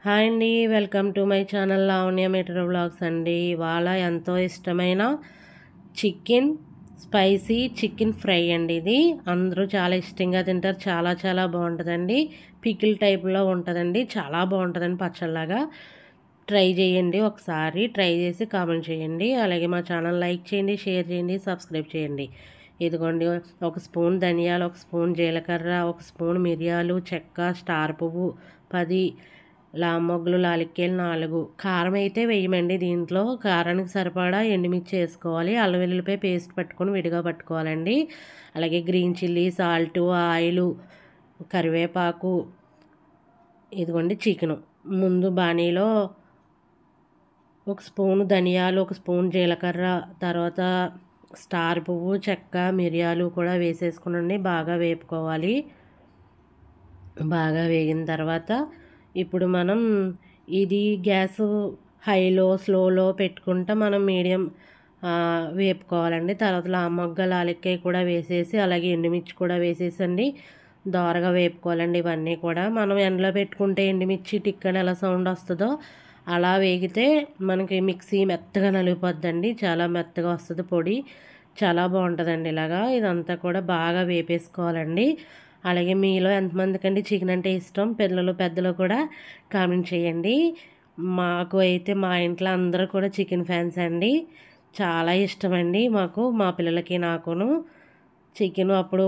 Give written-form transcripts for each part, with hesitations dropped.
Hi అండి, welcome to my channel Lavanya metro vlogs అండి. ఇవాళ ఎంతో ఇష్టమైన చికెన్ స్పైసీ చికెన్ ఫ్రై అండి. ఇది అందరూ చాలా ఇష్టంగా తింటారు. చాలా చాలా బాగుంటుందండి. పికిల్ టైప్లో ఉంటుందండి. చాలా బాగుంటుందండి పచ్చళ్ళలాగా. ట్రై చేయండి, ఒకసారి ట్రై చేసి కామెంట్ చేయండి. అలాగే మా ఛానల్ లైక్ చేయండి, షేర్ చేయండి, సబ్స్క్రైబ్ చేయండి. ఇదిగోండి, ఒక స్పూన్ ధనియాలు, ఒక స్పూన్ జీలకర్ర, ఒక స్పూన్ మిరియాలు, చెక్క, స్టార్ పువ్వు 10, లామొగ్గులు, లాలిక్కేలు 4. కారం అయితే వేయమండి. దీంట్లో కారానికి సరిపడా ఎండుమిర్చి వేసుకోవాలి. అల్లం వెల్లుల్లిపాయ పేస్ట్ పట్టుకొని విడిగా పట్టుకోవాలండి. అలాగే గ్రీన్ చిల్లీ, సాల్టు, ఆయిలు, కరివేపాకు, ఇదిగోండి చికెను. ముందు బాణీలో ఒక స్పూను ధనియాలు, ఒక స్పూన్ జీలకర్ర, తర్వాత స్టార్ పువ్వు, చెక్క, మిరియాలు కూడా వేసేసుకునండి. బాగా వేపుకోవాలి. బాగా వేగిన తర్వాత ఇప్పుడు మనం ఇది గ్యాస్ హైలో స్లోలో పెట్టుకుంటా మనం మీడియం వేపుకోవాలండి. తర్వాత లామొగ్గ, లాలిక్కాయ కూడా వేసేసి, అలాగే ఎండుమిర్చి కూడా వేసేసండి దోరగా వేపుకోవాలండి. ఇవన్నీ కూడా మనం ఎండలో పెట్టుకుంటే ఎండుమిర్చి టిక్కని ఎలా సౌండ్ వస్తుందో అలా వేగితే మనకి మిక్సీ మెత్తగా నలిగిపోద్దండి. చాలా మెత్తగా వస్తుంది పొడి. చాలా బాగుంటుందండి. ఇలాగా ఇదంతా కూడా బాగా వేపేసుకోవాలండి. అలాగే మీలో ఎంతమందికండి చికెన్ అంటే ఇష్టం, పిల్లలు పెద్దలు కూడా కామెంట్ చేయండి. మాకు అయితే మా ఇంట్లో అందరూ కూడా చికెన్ ఫ్యాన్స్ అండి. చాలా ఇష్టమండి మాకు, మా పిల్లలకి నాకును. చికెన్ అప్పుడు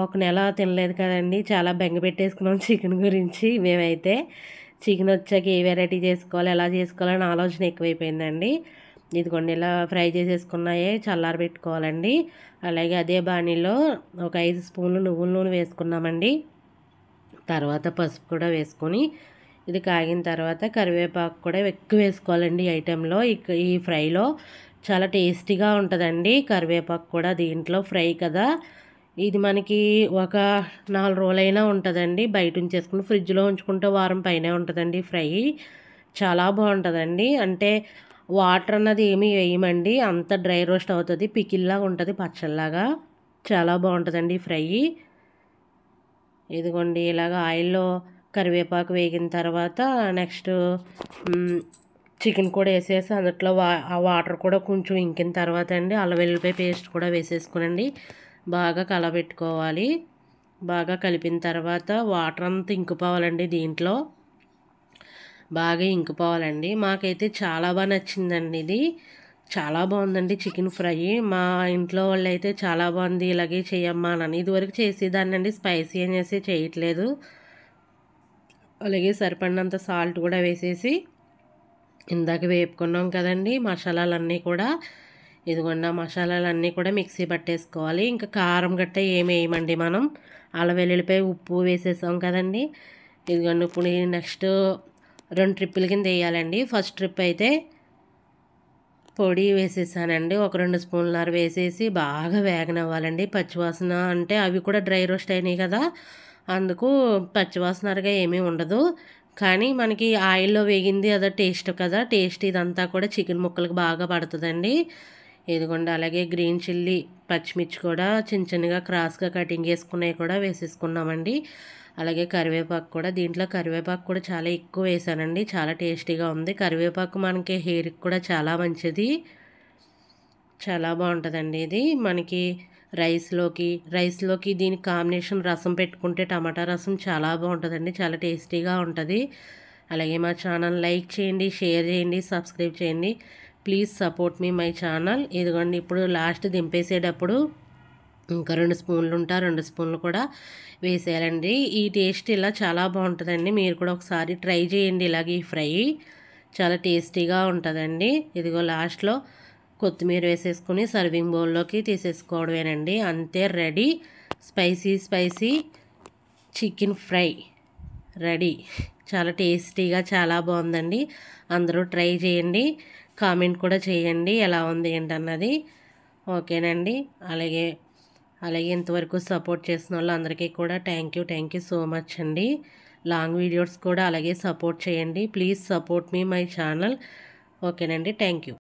ఒక నెల తినలేదు కదండి. చాలా బెంగ పెట్టేసుకున్నాం చికెన్ గురించి. మేమైతే చికెన్ వచ్చాక ఏ వెరైటీ చేసుకోవాలి, ఎలా చేసుకోవాలని ఆలోచన ఎక్కువైపోయిందండి. ఇదిగోండి, ఇలా ఫ్రై చేసేసుకున్నాయే చల్లారి పెట్టుకోవాలండి. అలాగే అదే బాణీలో ఒక 5 స్పూన్లు నువ్వుల నూనె వేసుకున్నామండి. తర్వాత పసుపు కూడా వేసుకొని ఇది కాగిన తర్వాత కరివేపాకు కూడా ఎక్కువ వేసుకోవాలండి. ఈ ఐటెంలో ఈ ఫ్రైలో చాలా టేస్టీగా ఉంటుందండి. కరివేపాకు కూడా దీంట్లో ఫ్రై కదా, ఇది మనకి ఒక 4 రోజులైనా ఉంటుందండి. బయట ఉంచేసుకుని ఫ్రిడ్జ్లో ఉంచుకుంటే వారం పైనే ఉంటుందండి ఫ్రై. చాలా బాగుంటుందండి. అంటే వాటర్ అన్నది ఏమీ వేయమండి. అంత డ్రై రోస్ట్ అవుతుంది, పికిల్లాగా ఉంటుంది, పచ్చళ్ళలాగా. చాలా బాగుంటుందండి ఫ్రై. ఇదిగోండి, ఇలాగ ఆయిల్లో కరివేపాకు వేగిన తర్వాత నెక్స్ట్ చికెన్ కూడా వేసేసి అందులో ఆ వాటర్ కూడా కొంచెం ఇంకిన తర్వాత అండి అల్లం వెల్లుల్లిపాయ పేస్ట్ కూడా వేసేసుకునండి. బాగా కలబెట్టుకోవాలి. బాగా కలిపిన తర్వాత వాటర్ అంతా ఇంకిపోవాలండి. దీంట్లో బాగా ఇంకిపోవాలండి. మాకైతే చాలా బాగా నచ్చిందండి. ఇది చాలా బాగుందండి చికెన్ ఫ్రై. మా ఇంట్లో వాళ్ళు అయితే చాలా బాగుంది, ఇలాగే చేయమ్మా అని. ఇదివరకు చేసేదాన్ని అండి, స్పైసీ అనేసి చేయట్లేదు. అలాగే సరిపడినంత సాల్ట్ కూడా వేసేసి ఇందాక వేపుకున్నాం కదండి మసాలాలన్నీ కూడా, ఇదిగోండి ఆ మసాలాలన్నీ కూడా మిక్సీ పట్టేసుకోవాలి. ఇంకా కారం గట్ట ఏమి వేయమండి మనం. అల్లం వెల్లుల్లిపాయ ఉప్పు వేసేసాం కదండి. ఇదిగోండి, ఇప్పుడు నెక్స్ట్ 2 ట్రిప్పుల కింద వేయాలండి. ఫస్ట్ ట్రిప్ అయితే పొడి వేసేసానండి. ఒక 2 స్పూన్లన్నర వేసేసి బాగా వేగనివ్వాలండి. పచ్చివాసన అంటే అవి కూడా డ్రై రోస్ట్ అయినాయి కదా, అందుకు పచ్చివాసనగా ఏమీ ఉండదు. కానీ మనకి ఆయిల్లో వేగింది అదో టేస్ట్ కదా, టేస్ట్ ఇదంతా కూడా చికెన్ ముక్కలకు బాగా పడుతుందండి. ఇదిగోండి, అలాగే గ్రీన్ చిల్లీ, పచ్చిమిర్చి కూడా చిన్న చిన్నగా క్రాస్గా కటింగ్ చేసుకున్నవి కూడా వేసేసుకున్నామండి. అలాగే కరివేపాకు కూడా, దీంట్లో కరివేపాకు కూడా చాలా ఎక్కువ వేసానండి. చాలా టేస్టీగా ఉంది. కరివేపాకు మనకి హెయిర్కి కూడా చాలా మంచిది. చాలా బాగుంటుందండి ఇది. మనకి రైస్లోకి దీనికి కాంబినేషన్ రసం పెట్టుకుంటే టమాటా రసం చాలా బాగుంటుందండి. చాలా టేస్టీగా ఉంటుంది. అలాగే మా ఛానల్ లైక్ చేయండి, షేర్ చేయండి, సబ్స్క్రైబ్ చేయండి. Please support me my channel. ఇదిగోండి, ఇప్పుడు లాస్ట్ దింపేసేటప్పుడు ఇంకా 2 స్పూన్లు ఉంటా, 2 స్పూన్లు కూడా వేసేయాలండి. ఈ టేస్ట్ ఇలా చాలా బాగుంటుందండి. మీరు కూడా ఒకసారి ట్రై చేయండి ఇలాగ. ఈ ఫ్రై చాలా టేస్టీగా ఉంటుందండి. ఇదిగో లాస్ట్లో కొత్తిమీర వేసేసుకుని సర్వింగ్ బౌల్లోకి తీసేసుకోవడమేనండి. అంతే, ready. Spicy chicken fry ready. చాలా టేస్టీగా చాలా బాగుందండి. అందరూ ట్రై చేయండి, కామెంట్ కూడా చేయండి ఎలా ఉంది ఏంటన్నది. ఓకేనండి. అలాగే ఇంతవరకు సపోర్ట్ చేసిన వాళ్ళు అందరికీ కూడా థ్యాంక్ యూ సో మచ్ అండి. లాంగ్ వీడియోస్ కూడా అలాగే సపోర్ట్ చేయండి. Please support me my channel. ఓకేనండి, థ్యాంక్ యూ.